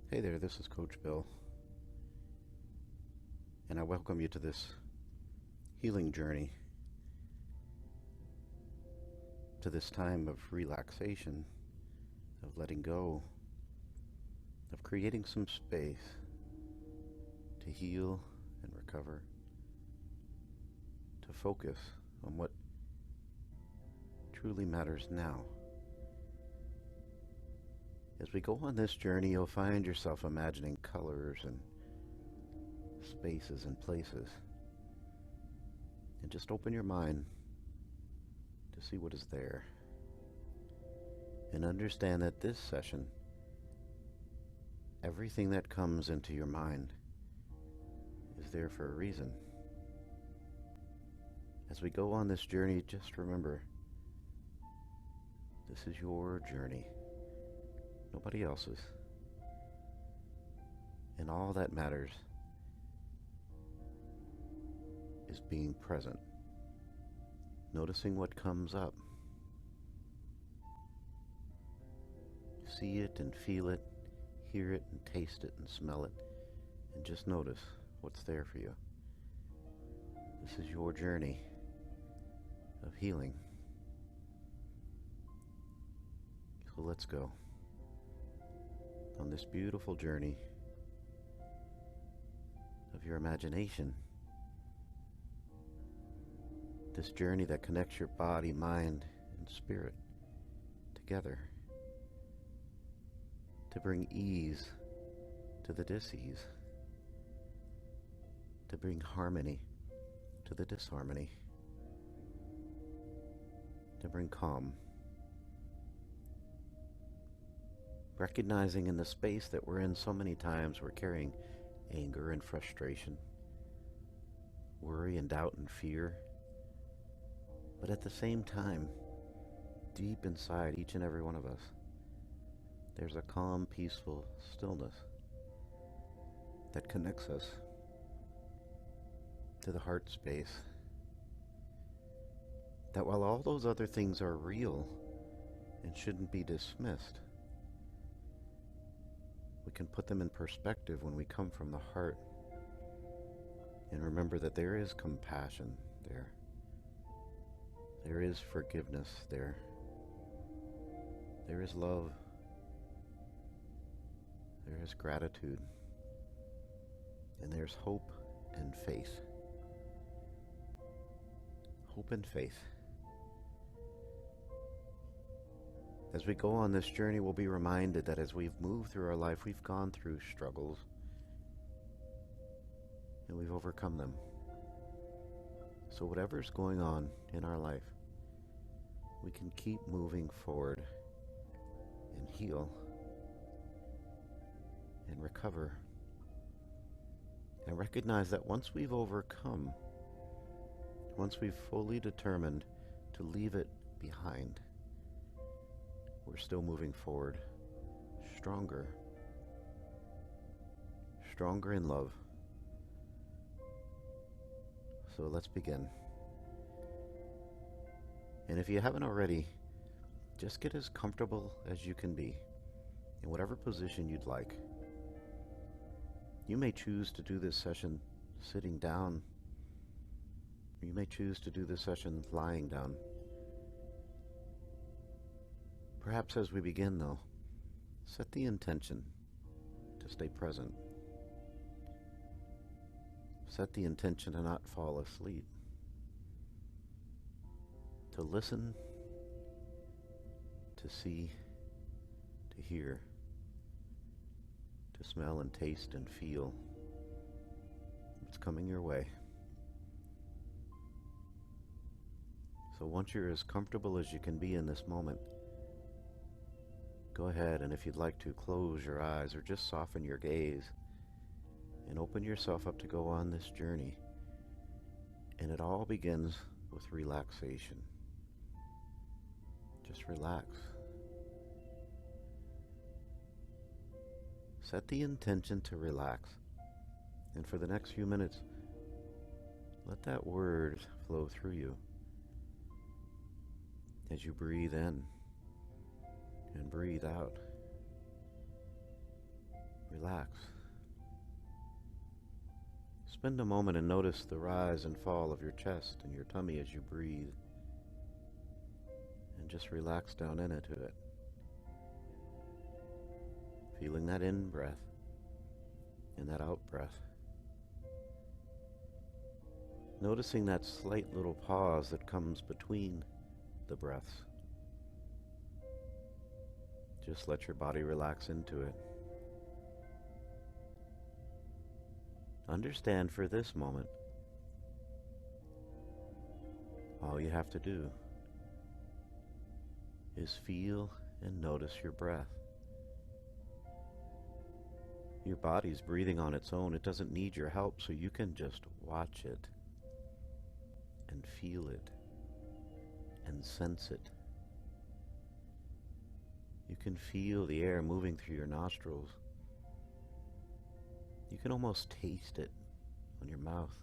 Hey there, this is Coach Bill, and I welcome you to this healing journey, to this time of relaxation, of letting go, of creating some space to heal and recover, to focus on what truly matters now. As we go on this journey, you'll find yourself imagining colors and spaces and places. And just open your mind to see what is there. And understand that this session, everything that comes into your mind is there for a reason. As we go on this journey, just remember, this is your journey, nobody else's. And all that matters is being present, noticing what comes up. See it and feel it, hear it and taste it and smell it, and just notice what's there for you. This is your journey of healing. So let's go on this beautiful journey of your imagination. This journey that connects your body, mind, and spirit together to bring ease to the dis-ease, to bring harmony to the disharmony, to bring calm. Recognizing in the space that we're in, so many times we're carrying anger and frustration, worry and doubt and fear. But at the same time, deep inside each and every one of us, there's a calm, peaceful stillness that connects us to the heart space. That while all those other things are real and shouldn't be dismissed, we can put them in perspective when we come from the heart and remember that there is compassion there. There is forgiveness there. There is love. There is gratitude. And there's hope and faith. Hope and faith. As we go on this journey, we'll be reminded that as we've moved through our life, we've gone through struggles and we've overcome them. So whatever's going on in our life, we can keep moving forward and heal and recover and recognize that once we've overcome, once we've fully determined to leave it behind, we're still moving forward, stronger in love. So let's begin. And if you haven't already, just get as comfortable as you can be in whatever position you'd like. You may choose to do this session sitting down, or you may choose to do this session lying down. Perhaps as we begin, though, set the intention to stay present. Set the intention to not fall asleep. To listen, to see, to hear, to smell and taste and feel what's coming your way. So once you're as comfortable as you can be in this moment, go ahead and if you'd like to, close your eyes or just soften your gaze and open yourself up to go on this journey. And it all begins with relaxation. Just relax. Set the intention to relax. And for the next few minutes, let that word flow through you as you breathe in and breathe out. Relax. Spend a moment and notice the rise and fall of your chest and your tummy as you breathe. And just relax down into it. Feeling that in-breath and that out-breath. Noticing that slight little pause that comes between the breaths. Just let your body relax into it. Understand for this moment, all you have to do is feel and notice your breath. Your body's breathing on its own. It doesn't need your help, so you can just watch it and feel it and sense it. You can feel the air moving through your nostrils. You can almost taste it on your mouth.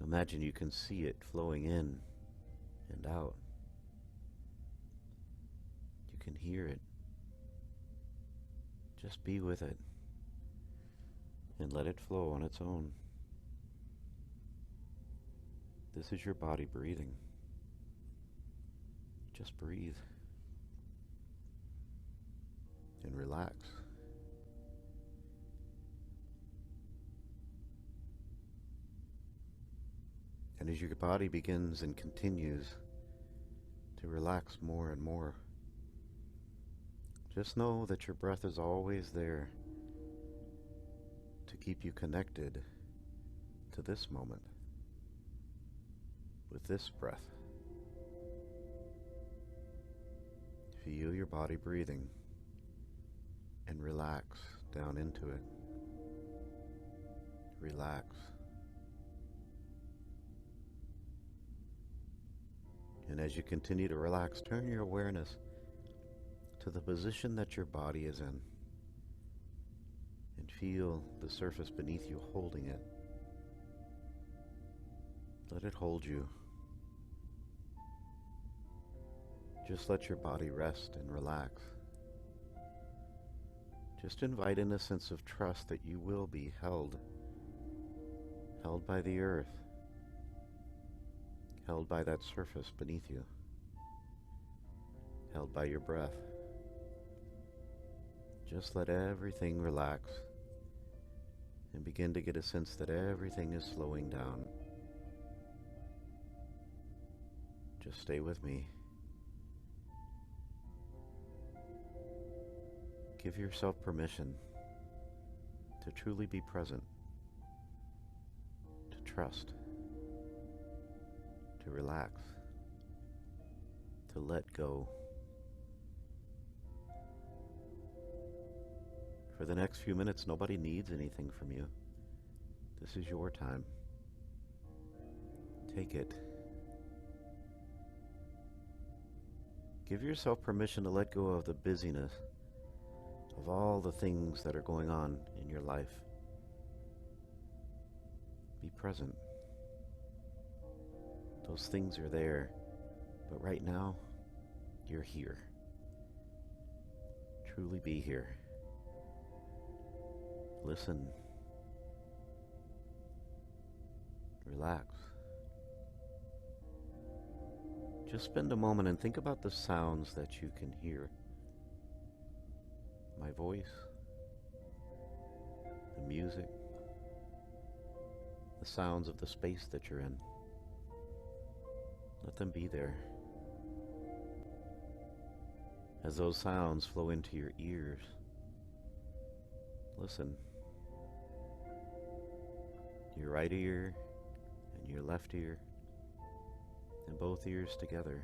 Imagine you can see it flowing in and out. You can hear it. Just be with it and let it flow on its own. This is your body breathing. Just breathe and relax. And as your body begins and continues to relax more and more, just know that your breath is always there to keep you connected to this moment with this breath. Feel your body breathing and relax down into it. Relax. And as you continue to relax, turn your awareness to the position that your body is in and feel the surface beneath you holding it. Let it hold you. Just let your body rest and relax. Just invite in a sense of trust that you will be held by the earth, held by that surface beneath you, held by your breath. Just let everything relax and begin to get a sense that everything is slowing down. Just stay with me. Give yourself permission to truly be present, to trust, to relax, to let go. For the next few minutes, nobody needs anything from you. This is your time. Take it. Give yourself permission to let go of the busyness of all the things that are going on in your life. Be present. Those things are there, but right now, you're here. Truly be here. Listen. Relax. Just spend a moment and think about the sounds that you can hear. My voice, the music, the sounds of the space that you're in. Let them be there. As those sounds flow into your ears, listen. Your right ear and your left ear, and both ears together.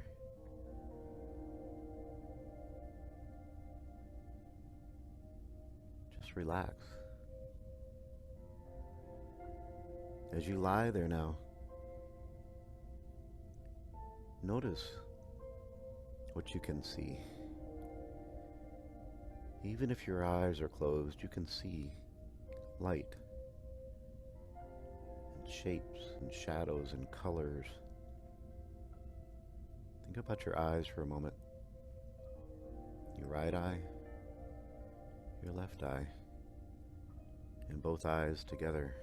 Just relax. As you lie there now, notice what you can see. Even if your eyes are closed, you can see light and shapes and shadows and colors. Think about your eyes for a moment. Your right eye, your left eye, and both eyes together.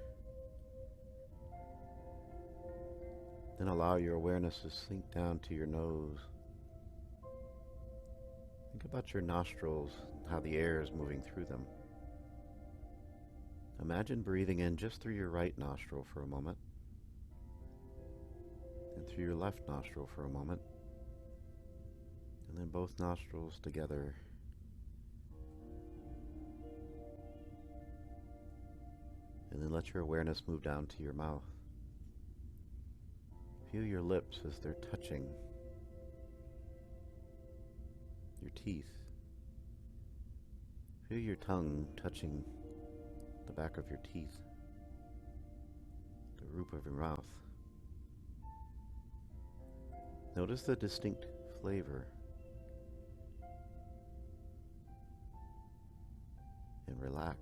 Then allow your awareness to sink down to your nose. Think about your nostrils, how the air is moving through them. Imagine breathing in just through your right nostril for a moment, and through your left nostril for a moment, and then both nostrils together. And then let your awareness move down to your mouth. Feel your lips as they're touching your teeth. Feel your tongue touching the back of your teeth, the roof of your mouth. Notice the distinct flavor. And relax.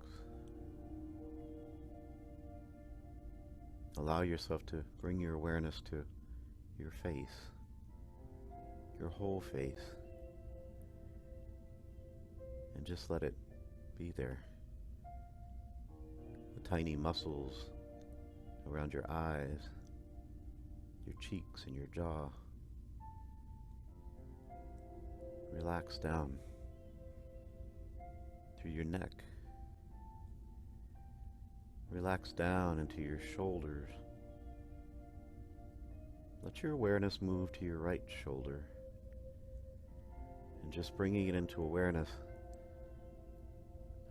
Allow yourself to bring your awareness to your face, your whole face, and just let it be there. The tiny muscles around your eyes, your cheeks and your jaw. Relax down through your neck. Relax down into your shoulders. Let your awareness move to your right shoulder. And just bringing it into awareness,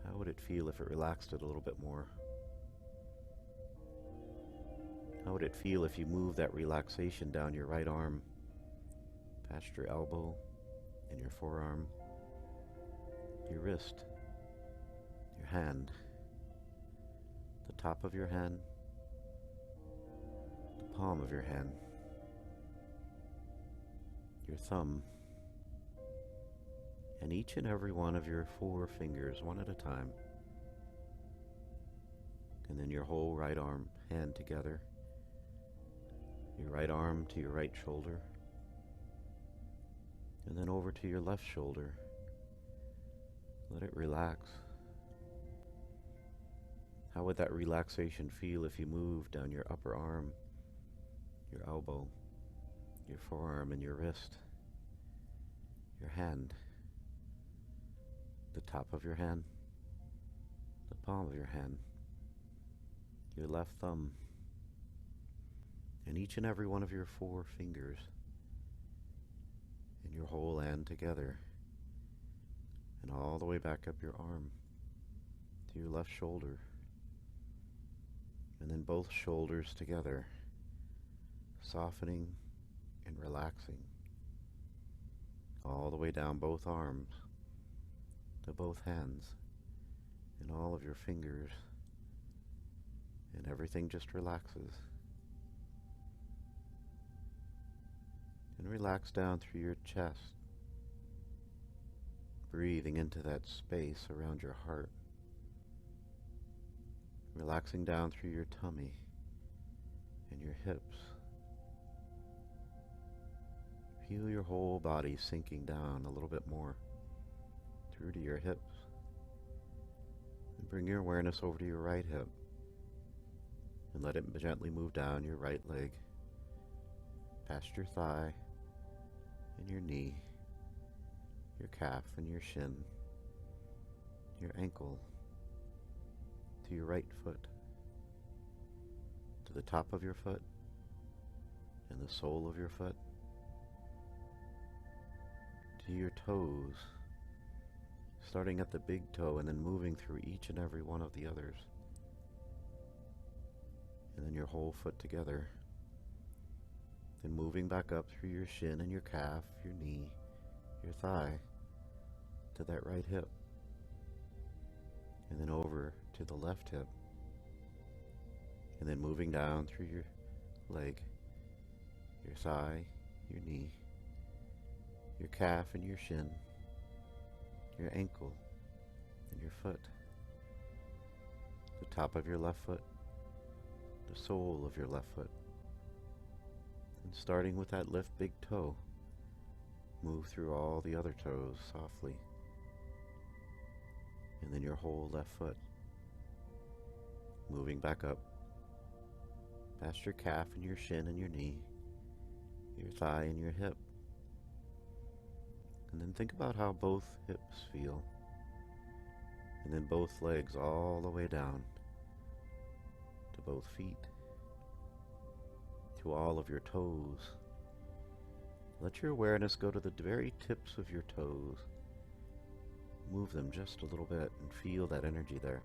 how would it feel if it relaxed it a little bit more? How would it feel if you move that relaxation down your right arm, past your elbow and your forearm, your wrist, your hand, the top of your hand, the palm of your hand, your thumb, and each and every one of your 4 fingers, one at a time, and then your whole right arm, hand together, your right arm to your right shoulder, and then over to your left shoulder. Let it relax. How would that relaxation feel if you moved down your upper arm, your elbow, your forearm and your wrist, your hand, the top of your hand, the palm of your hand, your left thumb, and each and every one of your 4 fingers, and your whole hand together, and all the way back up your arm to your left shoulder, and then both shoulders together, softening and relaxing, all the way down both arms to both hands, and all of your fingers, and everything just relaxes. And relax down through your chest, breathing into that space around your heart, relaxing down through your tummy and your hips. Feel your whole body sinking down a little bit more through to your hips, and bring your awareness over to your right hip, and let it gently move down your right leg, past your thigh and your knee, your calf and your shin, your ankle, to your right foot, to the top of your foot and the sole of your foot, to your toes, starting at the big toe and then moving through each and every one of the others, and then your whole foot together, then moving back up through your shin and your calf, your knee, your thigh, to that right hip, and then over to the left hip, and then moving down through your leg, your thigh, your knee, your calf and your shin, your ankle and your foot, the top of your left foot, the sole of your left foot, and starting with that left big toe, move through all the other toes softly, And then your whole left foot, moving back up, past your calf and your shin and your knee, your thigh and your hip. And then think about how both hips feel. And then both legs all the way down to both feet, to all of your toes. Let your awareness go to the very tips of your toes. Move them just a little bit and feel that energy there.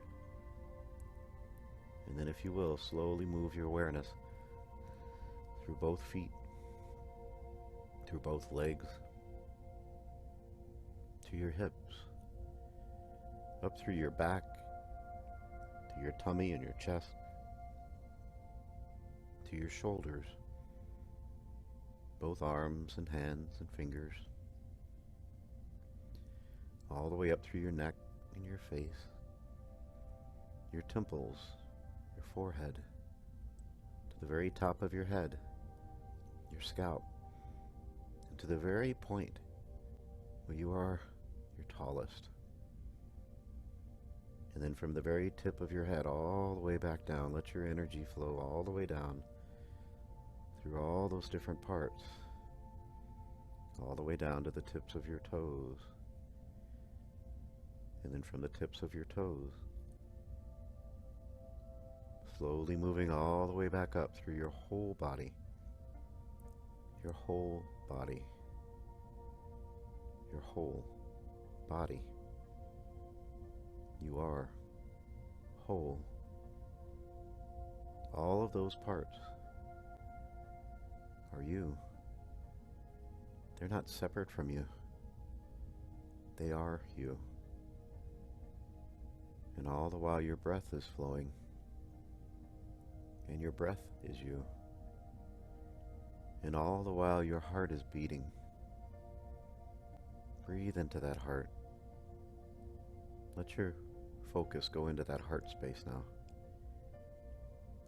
And then, if you will, slowly move your awareness through both feet, through both legs, to your hips, up through your back, to your tummy and your chest, to your shoulders, both arms and hands and fingers, all the way up through your neck and your face, your temples, your forehead, to the very top of your head, your scalp, and to the very point where you are your tallest. And then from the very tip of your head all the way back down, let your energy flow all the way down through all those different parts, all the way down to the tips of your toes. And then from the tips of your toes, slowly moving all the way back up through your whole body. Your whole body. Your whole body. You are whole. All of those parts are you. They're not separate from you. They are you. And all the while your breath is flowing, and your breath is you. And all the while your heart is beating. Breathe into that heart. Let your focus go into that heart space now.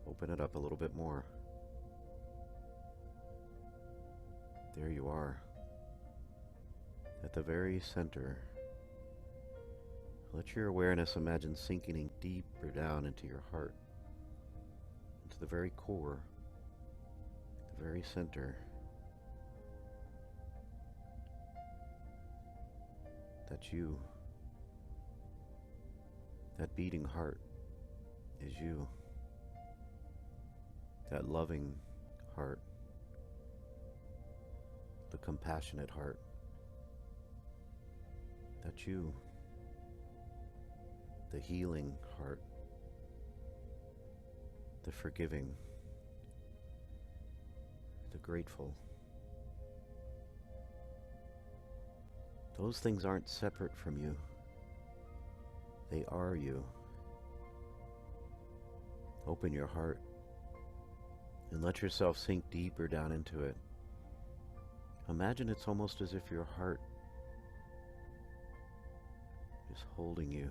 Open it up a little bit more. There you are, at the very center. Let your awareness imagine sinking deeper down into your heart, into the very core, the very center. That's you. That beating heart is you. That loving heart. The compassionate heart. That's you. The healing heart. The forgiving. The grateful. Those things aren't separate from you. They are you. Open your heart and let yourself sink deeper down into it. Imagine it's almost as if your heart is holding you,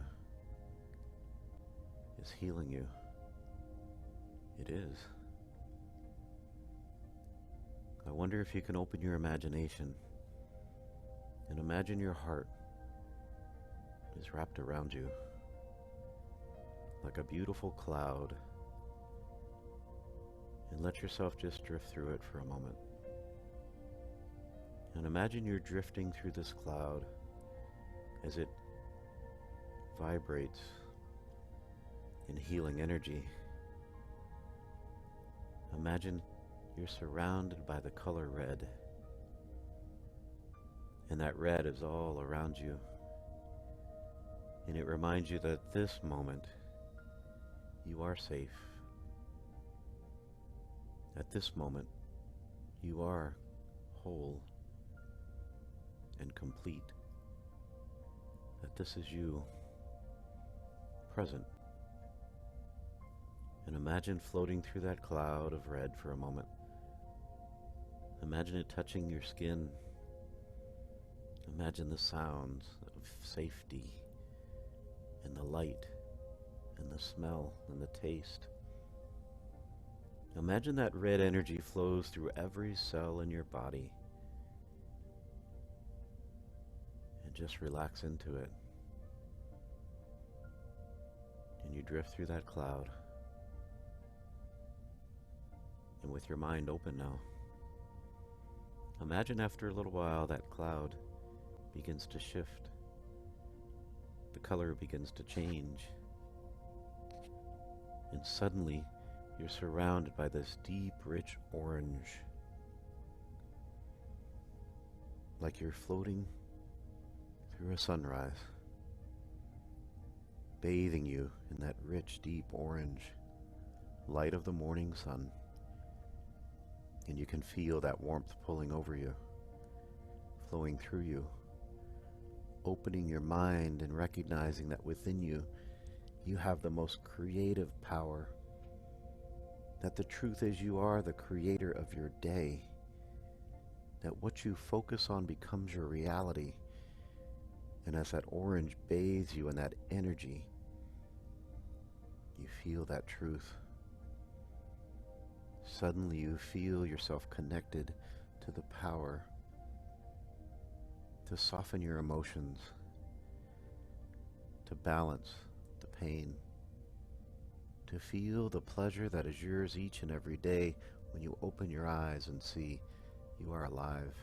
is healing you. It is. I wonder if you can open your imagination and imagine your heart is wrapped around you like a beautiful cloud, and let yourself just drift through it for a moment. And imagine you're drifting through this cloud as it vibrates in healing energy. Imagine you're surrounded by the color red, and that red is all around you. And it reminds you that this moment you are safe. At this moment you are whole and complete. That this is you, present. And imagine floating through that cloud of red for a moment. Imagine it touching your skin. Imagine the sounds of safety and the light and the smell and the taste. Imagine that red energy flows through every cell in your body, and just relax into it. And you drift through that cloud. And with your mind open now, imagine after a little while that cloud begins to shift. The color begins to change. And suddenly you're surrounded by this deep, rich orange. Like you're floating through a sunrise, bathing you in that rich, deep orange light of the morning sun. And you can feel that warmth pulling over you, flowing through you, opening your mind and recognizing that within you, you have the most creative power. That the truth is you are the creator of your day. That what you focus on becomes your reality. And as that orange bathes you in that energy, you feel that truth. Suddenly you feel yourself connected to the power to soften your emotions, to balance the pain, to feel the pleasure that is yours each and every day when you open your eyes and see you are alive.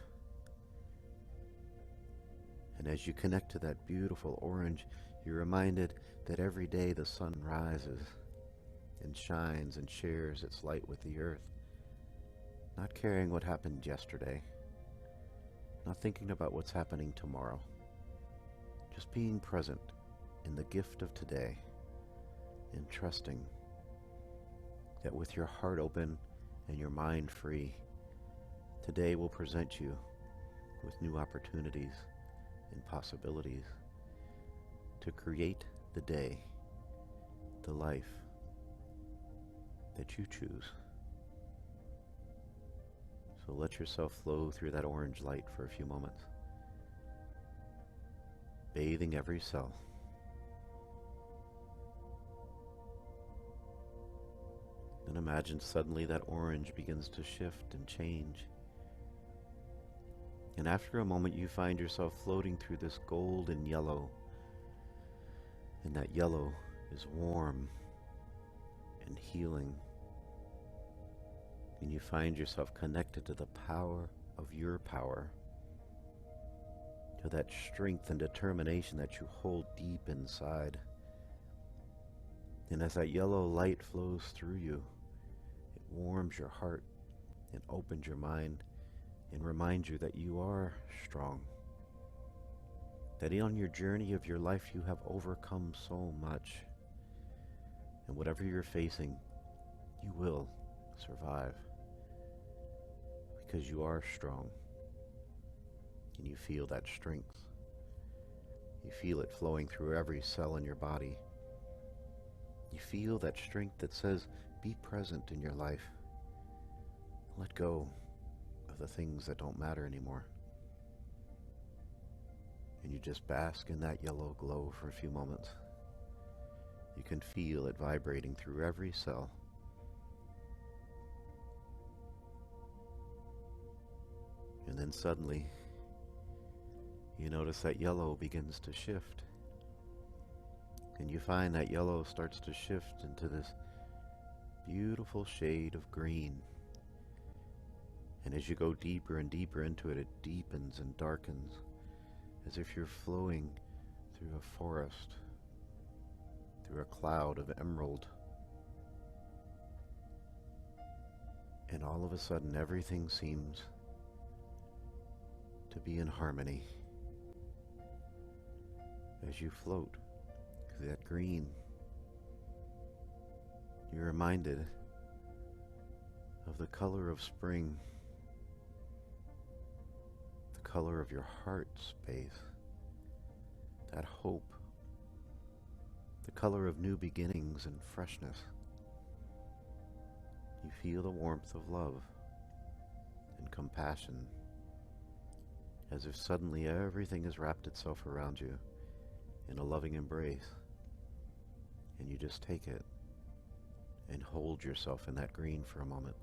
And as you connect to that beautiful orange, you're reminded that every day the sun rises and shines and shares its light with the earth, not caring what happened yesterday, not thinking about what's happening tomorrow, just being present in the gift of today and trusting that with your heart open and your mind free, today will present you with new opportunities and possibilities to create the day, the life that you choose. So let yourself flow through that orange light for a few moments, bathing every cell. Then imagine suddenly that orange begins to shift and change. And after a moment you find yourself floating through this golden yellow. And that yellow is warm and healing. And you find yourself connected to the power of your power, to that strength and determination that you hold deep inside. And as that yellow light flows through you, it warms your heart and opens your mind and reminds you that you are strong. That on your journey of your life you have overcome so much. And whatever you're facing, you will survive. Because you are strong. And you feel that strength. You feel it flowing through every cell in your body. You feel that strength that says, be present in your life. Let go of the things that don't matter anymore. And you just bask in that yellow glow for a few moments. You can feel it vibrating through every cell. And then suddenly, you notice that yellow begins to shift. And you find that yellow starts to shift into this beautiful shade of green. And as you go deeper and deeper into it, it deepens and darkens, as if you're flowing through a forest, through a cloud of emerald. And all of a sudden, everything seems to be in harmony. As you float through that green, you're reminded of the color of spring, the color of your heart space, that hope, the color of new beginnings and freshness. You feel the warmth of love and compassion, as if suddenly everything has wrapped itself around you in a loving embrace, and you just take it and hold yourself in that green for a moment,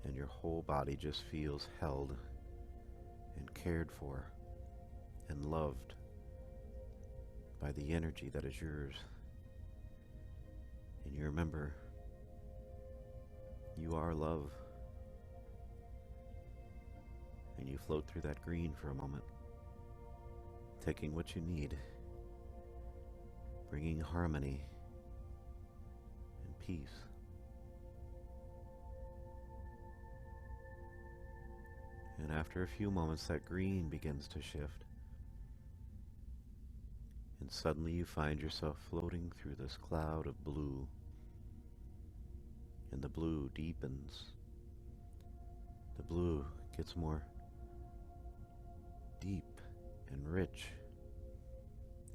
and your whole body just feels held and cared for and loved by the energy that is yours. And you remember, you are love. And you float through that green for a moment, taking what you need, bringing harmony and peace. And after a few moments, that green begins to shift. And suddenly you find yourself floating through this cloud of blue. And the blue deepens. The blue gets more deep and rich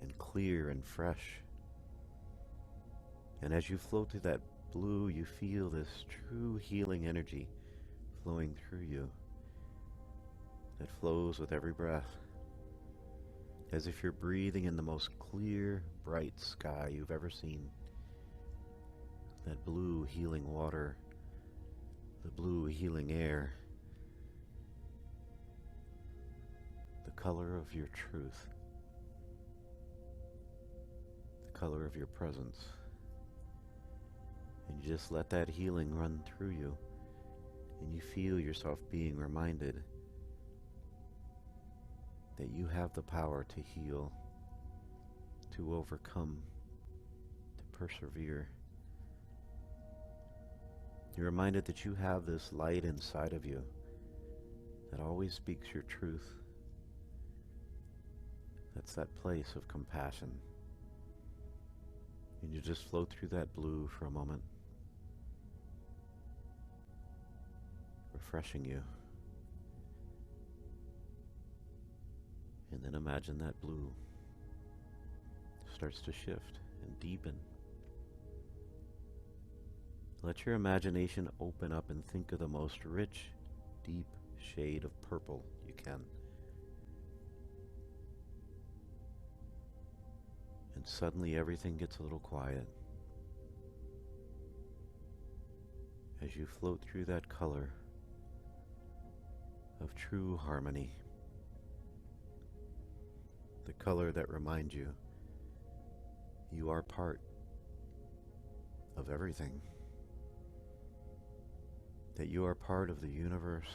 and clear and fresh. And as you float through that blue, you feel this true healing energy flowing through you that flows with every breath, as if you're breathing in the most clear, bright sky you've ever seen. That blue healing water, the blue healing air, the color of your truth, the color of your presence. And you just let that healing run through you, and you feel yourself being reminded that you have the power to heal, to overcome, to persevere. You're reminded that you have this light inside of you that always speaks your truth. That's that place of compassion. And you just float through that blue for a moment, refreshing you. And then imagine that blue starts to shift and deepen. Let your imagination open up and think of the most rich, deep shade of purple you can. And suddenly everything gets a little quiet as you float through that color of true harmony. The color that reminds you you are part of everything. That you are part of the universe,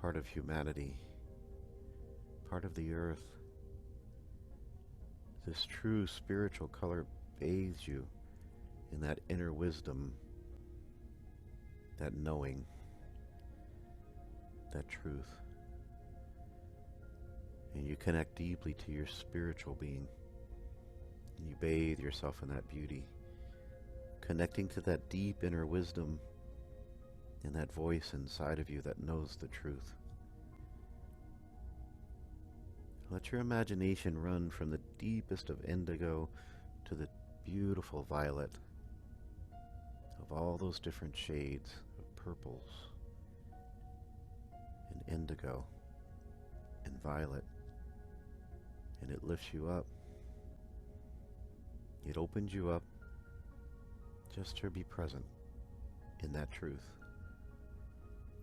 part of humanity, part of the earth. This true spiritual color bathes you in that inner wisdom, that knowing, that truth. And you connect deeply to your spiritual being. And you bathe yourself in that beauty, connecting to that deep inner wisdom and that voice inside of you that knows the truth. Let your imagination run from the deepest of indigo to the beautiful violet, of all those different shades of purples and indigo and violet. And it lifts you up. It opens you up just to be present in that truth,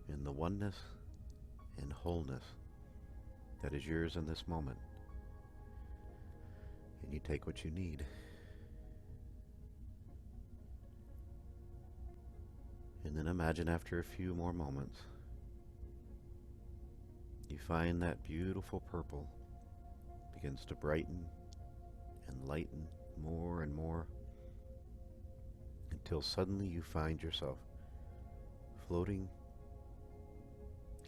in the oneness and wholeness that is yours in this moment. And you take what you need. And then imagine after a few more moments, you find that beautiful purple begins to brighten and lighten more and more, until suddenly you find yourself floating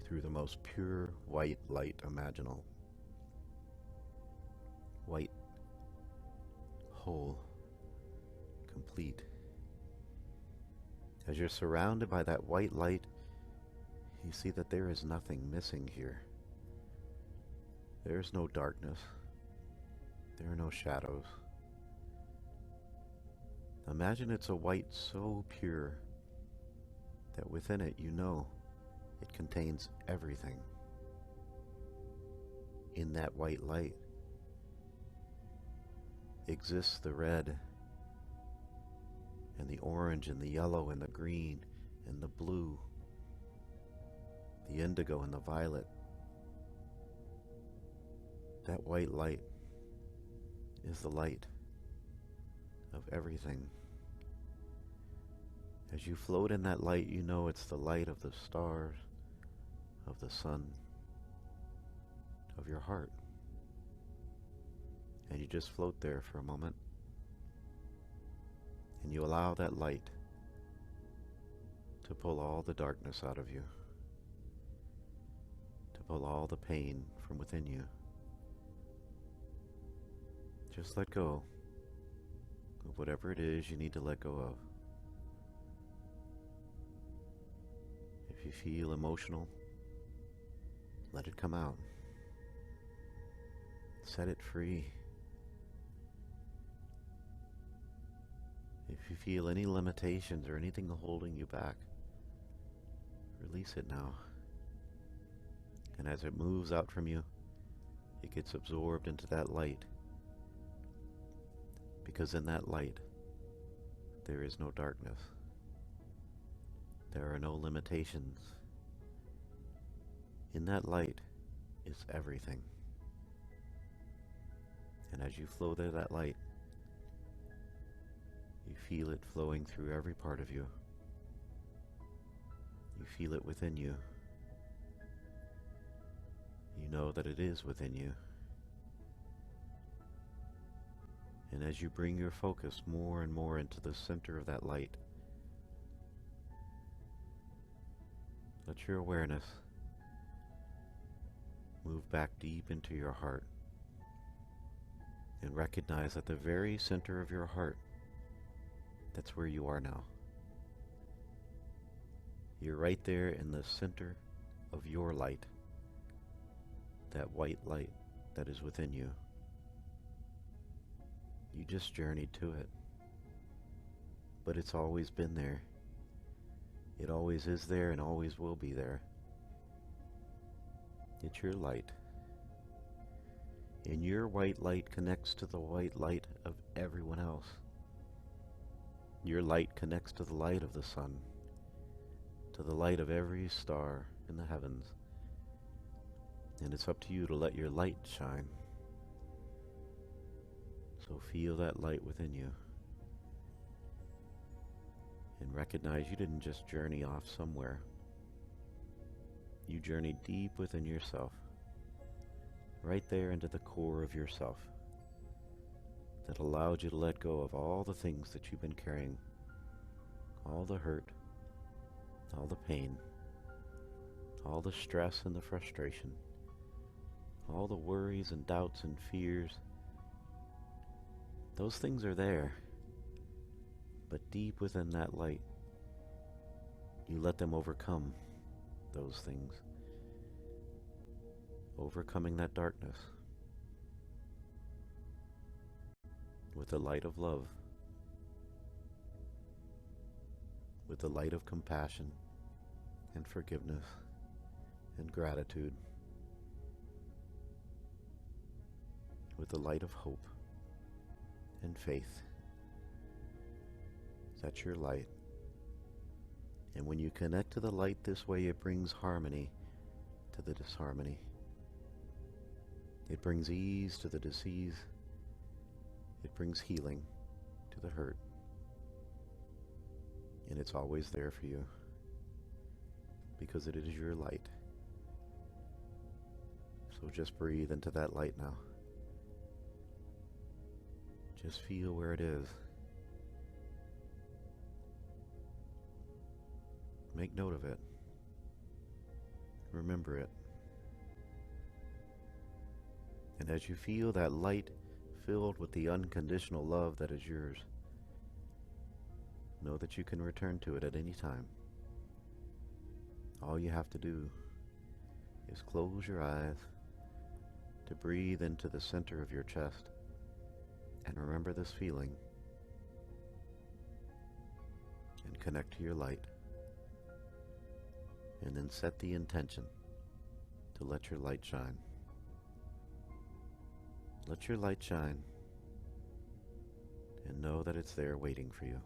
through the most pure white light imaginable. White, whole, complete. As you're surrounded by that white light, you see that there is nothing missing here. There is no darkness. There are no shadows. Imagine it's a white so pure that within it you know it contains everything. In that white light exists the red and the orange and the yellow and the green and the blue, the indigo and the violet. That white light is the light of everything. As you float in that light, you know it's the light of the stars, of the sun, of your heart. And you just float there for a moment. And you allow that light to pull all the darkness out of you, to pull all the pain from within you. Just let go of whatever it is you need to let go of. If you feel emotional, let it come out. Set it free. If you feel any limitations or anything holding you back, release it now. And as it moves out from you, it gets absorbed into that light. Because in that light, there is no darkness. There are no limitations. In that light is everything. And as you flow to that light, you feel it flowing through every part of you. You feel it within you. You know that it is within you. And as you bring your focus more and more into the center of that light, let your awareness move back deep into your heart and recognize at the very center of your heart, that's where you are now. You're right there in the center of your light, that white light that is within you. You just journeyed to it, but it's always been there. It always is there and always will be there. It's your light. And your white light connects to the white light of everyone else. Your light connects to the light of the sun, to the light of every star in the heavens. And it's up to you to let your light shine. So feel that light within you. And recognize you didn't just journey off somewhere. You journeyed deep within yourself, right there into the core of yourself, that allowed you to let go of all the things that you've been carrying, all the hurt, all the pain, all the stress and the frustration, all the worries and doubts and fears. Those things are there, but deep within that light, you let them overcome those things, overcoming that darkness with the light of love, with the light of compassion and forgiveness and gratitude, with the light of hope and faith. That's your light. And when you connect to the light this way, it brings harmony to the disharmony. It brings ease to the disease. It brings healing to the hurt. And it's always there for you, because it is your light. So just breathe into that light now. Just feel where it is. Make note of it. Remember it. And as you feel that light filled with the unconditional love that is yours, know that you can return to it at any time. All you have to do is close your eyes to breathe into the center of your chest and remember this feeling and connect to your light. And then set the intention to let your light shine. Let your light shine and know that it's there waiting for you.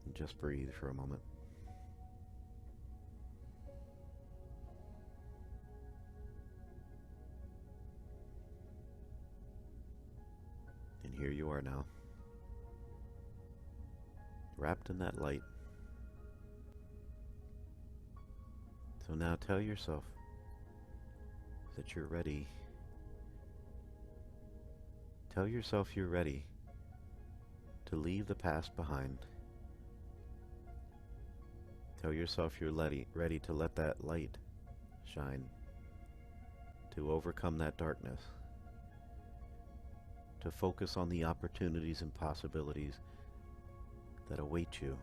And just breathe for a moment. And here you are now, wrapped in that light. So now tell yourself that you're ready. Tell yourself you're ready to leave the past behind. Tell yourself you're ready to let that light shine, to overcome that darkness, to focus on the opportunities and possibilities that await you,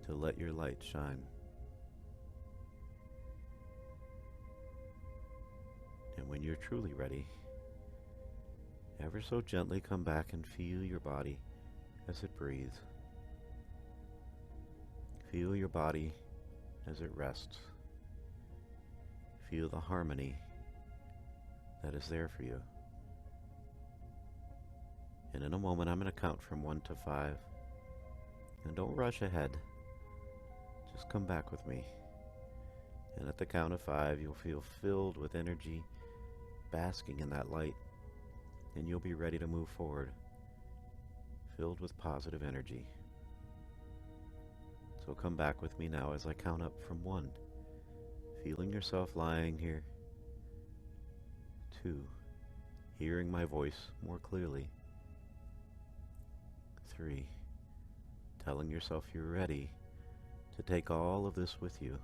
to let your light shine. And when you're truly ready, ever so gently come back and feel your body as it breathes. Feel your body as it rests. Feel the harmony that is there for you. And in a moment, I'm going to count from 1 to 5. And don't rush ahead. Just come back with me. And at the count of 5, you'll feel filled with energy, basking in that light. And you'll be ready to move forward, filled with positive energy. So come back with me now as I count up from 1, feeling yourself lying here. 2, hearing my voice more clearly. 3, telling yourself you're ready to take all of this with you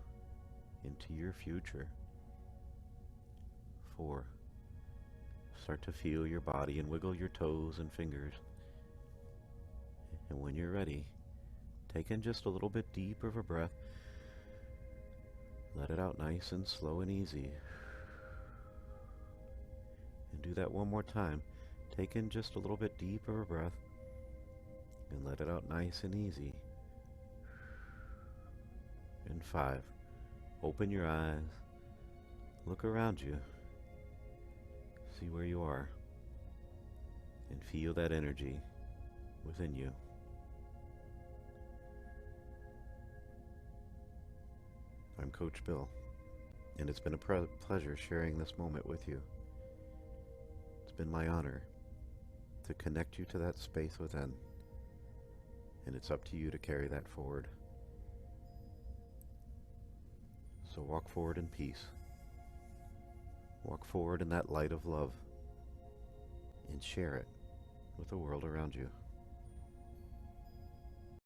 into your future. 4, start to feel your body and wiggle your toes and fingers. And when you're ready, take in just a little bit deeper of a breath. Let it out nice and slow and easy. And do that one more time. Take in just a little bit deeper of a breath and let it out nice and easy. And 5, open your eyes, look around you, see where you are, and feel that energy within you. I'm Coach Bill, and it's been a pleasure sharing this moment with you. It's been my honor to connect you to that space within, and it's up to you to carry that forward. So walk forward in peace. Walk forward in that light of love, and share it with the world around you.